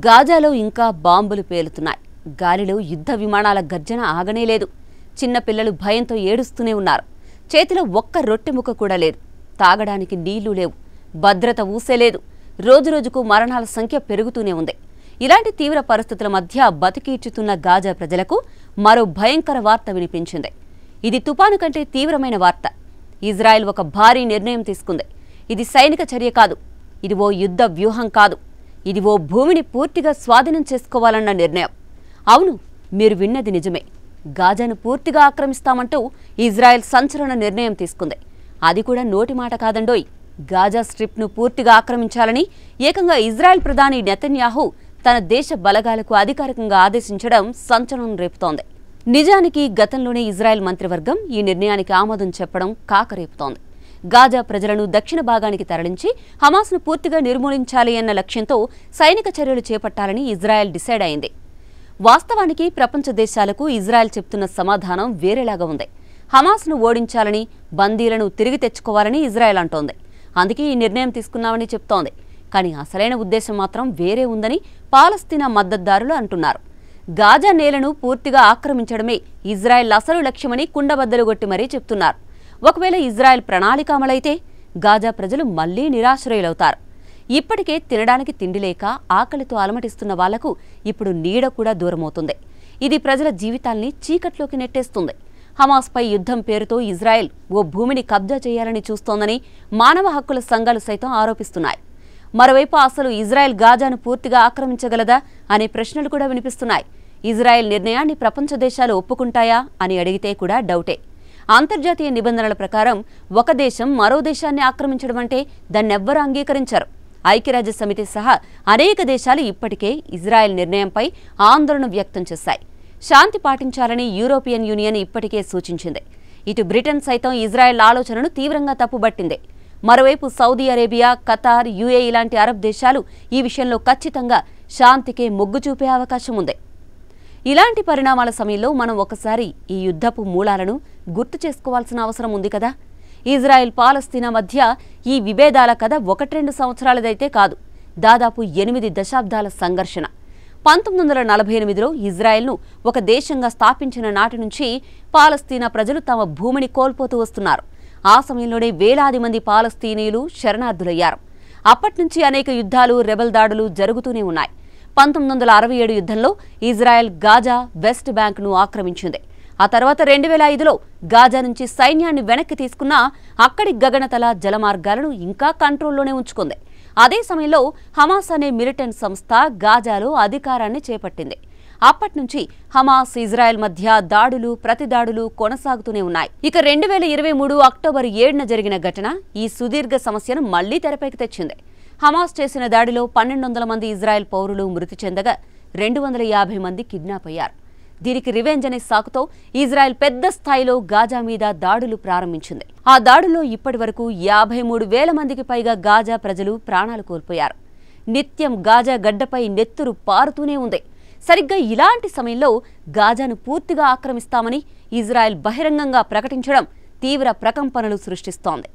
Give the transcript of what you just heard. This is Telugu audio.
గాజాలో ఇంకా బాంబులు పేలుతున్నాయి. గాలిలో యుద్ధ విమానాల గర్జన ఆగనే లేదు. చిన్న పిల్లలు భయంతో ఏడుస్తూనే ఉన్నారు. చేతిలో ఒక్క రొట్టె ముక్క కూడా లేదు. తాగడానికి నీళ్లు లేవు. భద్రత ఊసేలేదు. రోజురోజుకు మరణాల సంఖ్య పెరుగుతూనే ఉంది. ఇలాంటి తీవ్ర పరిస్థితుల మధ్య బతికీడ్చుతున్న గాజా ప్రజలకు మరో భయంకర వార్త వినిపించింది. ఇది తుపాను కంటే తీవ్రమైన వార్త. ఇజ్రాయెల్ ఒక భారీ నిర్ణయం తీసుకుంది. ఇది సైనిక చర్య కాదు. ఇది ఓ యుద్ధ వ్యూహం కాదు. ఇది ఓ భూమిని పూర్తిగా స్వాధీనం చేసుకోవాలన్న నిర్ణయం. అవును, మీరు విన్నది నిజమే. గాజాను పూర్తిగా ఆక్రమిస్తామంటూ ఇజ్రాయెల్ సంచలన నిర్ణయం తీసుకుంది. అది కూడా నోటి మాట కాదండోయ్. గాజా స్ట్రిప్ను పూర్తిగా ఆక్రమించాలని ఏకంగా ఇజ్రాయెల్ ప్రధాని నెతన్యాహు తన దేశ బలగాలకు అధికారికంగా ఆదేశించడం సంచలనం రేపుతోంది. నిజానికి గతంలోనే ఇజ్రాయెల్ మంత్రివర్గం ఈ నిర్ణయానికి ఆమోదం చెప్పడం కాకరేపుతోంది. గాజా ప్రజలను దక్షిణ భాగానికి తరలించి హమాస్ను పూర్తిగా నిర్మూలించాలి అన్న లక్ష్యంతో సైనిక చర్యలు చేపట్టాలని ఇజ్రాయెల్ డిసైడ్ అయింది. వాస్తవానికి ప్రపంచ దేశాలకు ఇజ్రాయెల్ చెప్తున్న సమాధానం వేరేలాగా ఉంది. హమాస్ను ఓడించాలని, బందీలను తిరిగి తెచ్చుకోవాలని ఇజ్రాయెల్ అంటోంది. అందుకే ఈ నిర్ణయం తీసుకున్నామని చెప్తోంది. కానీ అసలైన ఉద్దేశం మాత్రం వేరే ఉందని పాలస్తీనా మద్దతుదారులు అంటున్నారు. గాజా నేలను పూర్తిగా ఆక్రమించడమే ఇజ్రాయెల్ అసలు లక్ష్యమని కుండబద్దలు కొట్టి మరీ చెప్తున్నారు. ఒకవేళ ఇజ్రాయెల్ ప్రణాళిక అమలైతే గాజా ప్రజలు మళ్లీ నిరాశ్రయులవుతారు. ఇప్పటికే తినడానికి తిండి లేక ఆకలితో అలమటిస్తున్న వాళ్లకు ఇప్పుడు నీడ కూడా దూరమవుతుంది. ఇది ప్రజల జీవితాల్ని చీకట్లోకి నెట్టేస్తుంది. హమాస్పై యుద్ధం పేరుతో ఇజ్రాయెల్ ఓ భూమిని కబ్జా చేయాలని చూస్తోందని మానవ హక్కుల సంఘాలు సైతం ఆరోపిస్తున్నాయి. మరోవైపు అసలు ఇజ్రాయెల్ గాజాను పూర్తిగా ఆక్రమించగలదా అనే ప్రశ్నలు కూడా వినిపిస్తున్నాయి. ఇజ్రాయెల్ నిర్ణయాన్ని ప్రపంచ దేశాలు ఒప్పుకుంటాయా అని అడిగితే కూడా డౌటే. అంతర్జాతీయ నిబంధనల ప్రకారం ఒక దేశం మరో దేశాన్ని ఆక్రమించడం అంటే దాన్నెవ్వరూ అంగీకరించరు. ఐక్యరాజ్య సమితి సహా అనేక దేశాలు ఇప్పటికే ఇజ్రాయెల్ నిర్ణయంపై ఆందోళన వ్యక్తం చేశాయి. శాంతి పాటించాలని యూరోపియన్ యూనియన్ ఇప్పటికే సూచించింది. ఇటు బ్రిటన్ సైతం ఇజ్రాయెల్ ఆలోచనను తీవ్రంగా తప్పుబట్టింది. మరోవైపు సౌదీ అరేబియా, ఖతార్, యుఏఈ లాంటి అరబ్ దేశాలు ఈ విషయంలో ఖచ్చితంగా శాంతికే మొగ్గు చూపే అవకాశం ఉంది. ఇలాంటి పరిణామాల సమయంలో మనం ఒకసారి ఈ యుద్ధపు మూలాలను గుర్తు చేసుకోవాల్సిన అవసరం ఉంది కదా. ఇజ్రాయెల్ పాలస్తీనా మధ్య ఈ విభేదాల కథ 1-2 సంవత్సరాలదైతే కాదు, దాదాపు 8 దశాబ్దాల సంఘర్షణ. 1948లో ఇజ్రాయెల్ను ఒక దేశంగా స్థాపించిన నాటి నుంచి పాలస్తీనా ప్రజలు తమ భూమిని కోల్పోతూ వస్తున్నారు. ఆ సమయంలోనే వేలాది మంది పాలస్తీనీయులు శరణార్థులయ్యారు. అప్పట్నుంచి అనేక యుద్ధాలు, రెబల్ దాడులు జరుగుతూనే ఉన్నాయి. 1967 యుద్ధంలో ఇజ్రాయెల్ గాజా, వెస్ట్ బ్యాంక్ను ఆక్రమించింది. ఆ తర్వాత 2005లో గాజా నుంచి సైన్యాన్ని వెనక్కి తీసుకున్నా అక్కడి గగనతల జలమార్గాలను ఇంకా కంట్రోల్లోనే ఉంచుకుంది. అదే సమయంలో హమాస్ అనే మిలిటెంట్ సంస్థ గాజాలో అధికారాన్ని చేపట్టింది. అప్పట్నుంచి హమాస్, ఇజ్రాయెల్ మధ్య దాడులు, ప్రతిదాడులు కొనసాగుతూనే ఉన్నాయి. ఇక 2023 అక్టోబర్ 7న జరిగిన ఘటన ఈ సుదీర్ఘ సమస్యను మళ్లీ తెరపైకి తెచ్చింది. హమాస్ చేసిన దాడిలో 1200 మంది ఇజ్రాయెల్ పౌరులు మృతి చెందగా 250 మంది కిడ్నాప్ అయ్యారు. దీనికి రివెంజ్ అనే సాకుతో ఇజ్రాయెల్ పెద్ద స్థాయిలో గాజా మీద దాడులు ప్రారంభించింది. ఆ దాడుల్లో ఇప్పటి వరకు 53,000 మందికి పైగా గాజా ప్రజలు ప్రాణాలు కోల్పోయారు. నిత్యం గాజా గడ్డపై నెత్తురు పారుతూనే ఉంది. సరిగ్గా ఇలాంటి సమయంలో గాజాను పూర్తిగా ఆక్రమిస్తామని ఇజ్రాయెల్ బహిరంగంగా ప్రకటించడం తీవ్ర ప్రకంపనలు సృష్టిస్తోంది.